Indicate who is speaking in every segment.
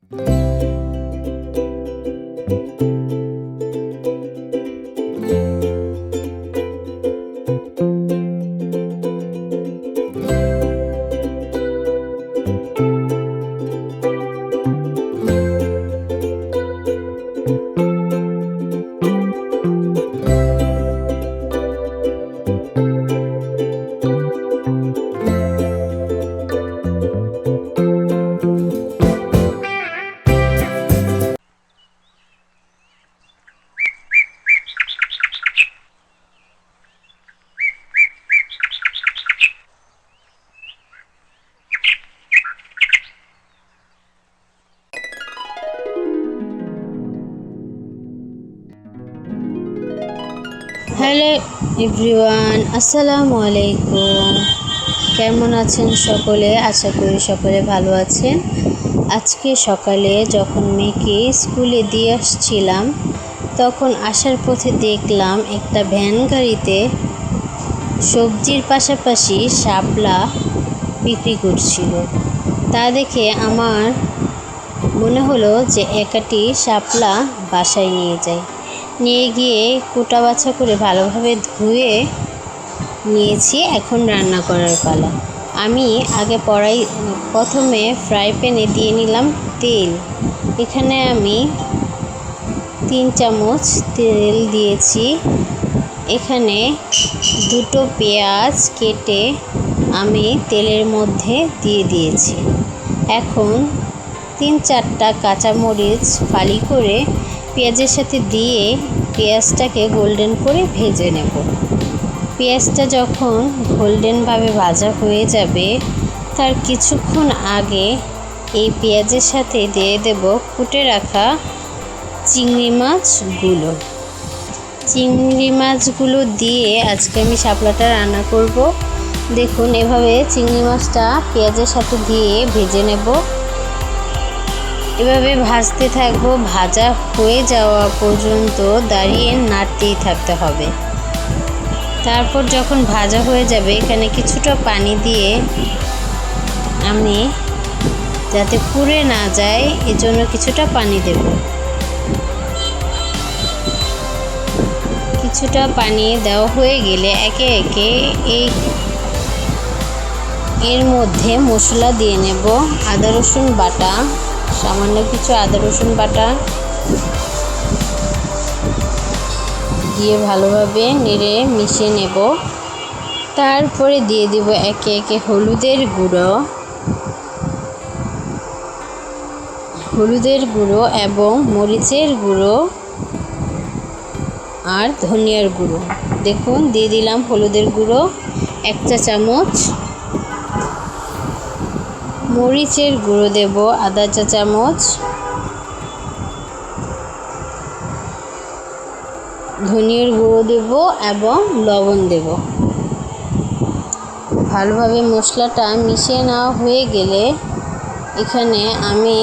Speaker 1: Hello everyone, আসসালামু আলাইকুম। কেমন আছেন সকলে? আশা করি সকলে ভালো আছেন। আজকে সকালে যখন মেয়েকে স্কুলে দিয়ে আসছিলাম, তখন আসার পথে দেখলাম একটা ভ্যান গাড়িতে সবজির পাশাপাশি শাপলা বিক্রি করছিল। তা দেখে আমার মনে হলো যে একাটি শাপলা বাসায় নিয়ে যাই। নিয়ে গিয়ে কুটা বাছা করে ভালোভাবে ধুয়ে নিয়েছি। এখন রান্না করার পালা। আমি আগে প্রথমে ফ্রাই প্যানে দিয়ে নিলাম তেল। এখানে আমি 3 চামচ তেল দিয়েছি। এখানে 2টো পেঁয়াজ কেটে আমি তেলের মধ্যে দিয়ে দিয়েছি। এখন 3-4টা কাঁচামরিচ ফালি করে পেঁয়াজের সাথে দিয়ে পেঁয়াজটাকে গোল্ডেন করে ভেজে নেব। পেঁয়াজটা যখন গোল্ডেনভাবে ভাজা হয়ে যাবে, তার কিছুক্ষণ আগে এই পেঁয়াজের সাথে দিয়ে দেব কুটে রাখা চিংড়ি মাছগুলো। চিংড়ি মাছগুলো দিয়ে আজকে আমি শাপলাটা রান্না করব। দেখুন, এভাবে চিংড়ি মাছটা পেঁয়াজের সাথে দিয়ে ভেজে নেব। এভাবে ভাজতে থাকবো, ভাজা হয়ে যাওয়া পর্যন্ত দাঁড়িয়ে নাড়তেই থাকতে হবে। তারপর যখন ভাজা হয়ে যাবে, এখানে কিছুটা পানি দিয়ে আমি যাতে পুড়ে না যায় এজন্য কিছুটা পানি দেব। কিছুটা পানি দেওয়া হয়ে গেলে একে একে এর মধ্যে মশলা দিয়ে নেব। আদা রসুন বাটা, সামান্য কিছু আদা রসুন বাটা দিয়ে ভালোভাবে নেড়ে মিশিয়ে নেব। তারপরে দিয়ে দিব একে একে হলুদের গুঁড়ো এবং মরিচের গুঁড়ো আর ধনিয়ার গুঁড়ো। দেখুন, দিয়ে দিলাম হলুদের গুঁড়ো 1 চা চামচ, মরিচের গুঁড়ো দেব আধা চা চামচ, ধনিয়ার গুঁড়ো দেব এবং লবণ দেব। ভালোভাবে মশলাটা মিশিয়ে নেওয়া হয়ে গেলে এখানে আমি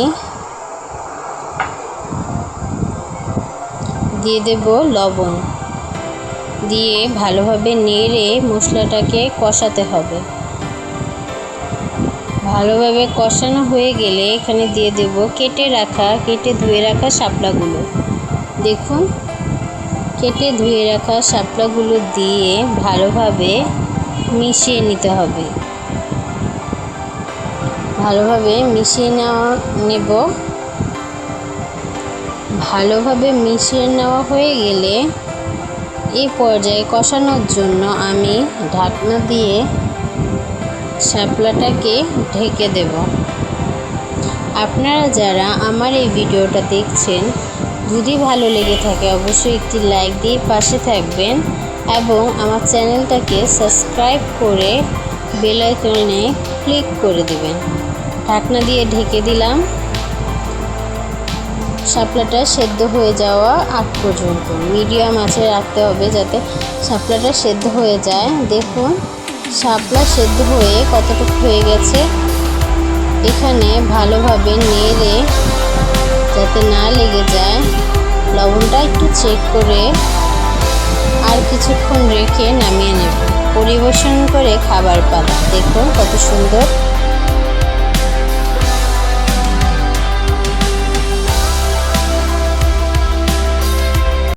Speaker 1: দিয়ে দেব লবণ, দিয়ে ভালোভাবে নেড়ে মশলাটাকে কষাতে হবে। ভালোভাবে কষানো হয়ে গেলে এখানে দিয়ে দেব কেটে ধুয়ে রাখা শাপলাগুলো। দেখুন, কেটে ধুয়ে রাখা শাপলাগুলো দিয়ে ভালোভাবে মিশিয়ে নিতে হবে। ভালোভাবে মিশিয়ে নেব। ভালোভাবে মিশিয়ে নেওয়া হয়ে গেলে এই পর্যায়ে কষানোর জন্য আমি ঢাকনা দিয়ে শাপলাটাকে ঢেকে দেব। আপনারা যারা আমার এই ভিডিওটা দেখছেন, যদি ভালো লেগে থাকে অবশ্যই একটি লাইক দিয়ে পাশে থাকবেন এবং আমার চ্যানেলটাকে সাবস্ক্রাইব করে বেল আইকনে ক্লিক করে দিবেন। ঢাকনা দিয়ে ঢেকে দিলাম শাপলাটা সেদ্ধ হয়ে যাওয়া আগ পর্যন্ত। মিডিয়াম আঁচে রাখতে হবে যাতে শাপলাটা সেদ্ধ হয়ে যায়। দেখুন, শাপলা সেদ্ধ হয়ে কতটুকু হয়ে গেছে। এখানে ভালোভাবে নেড়ে যাতে না লেগে যায়, লবণটা একটু চেক করে আর কিছুক্ষণ রেখে নামিয়ে নেব। পরিবেশন করে খাবার পালা। দেখুন কত সুন্দর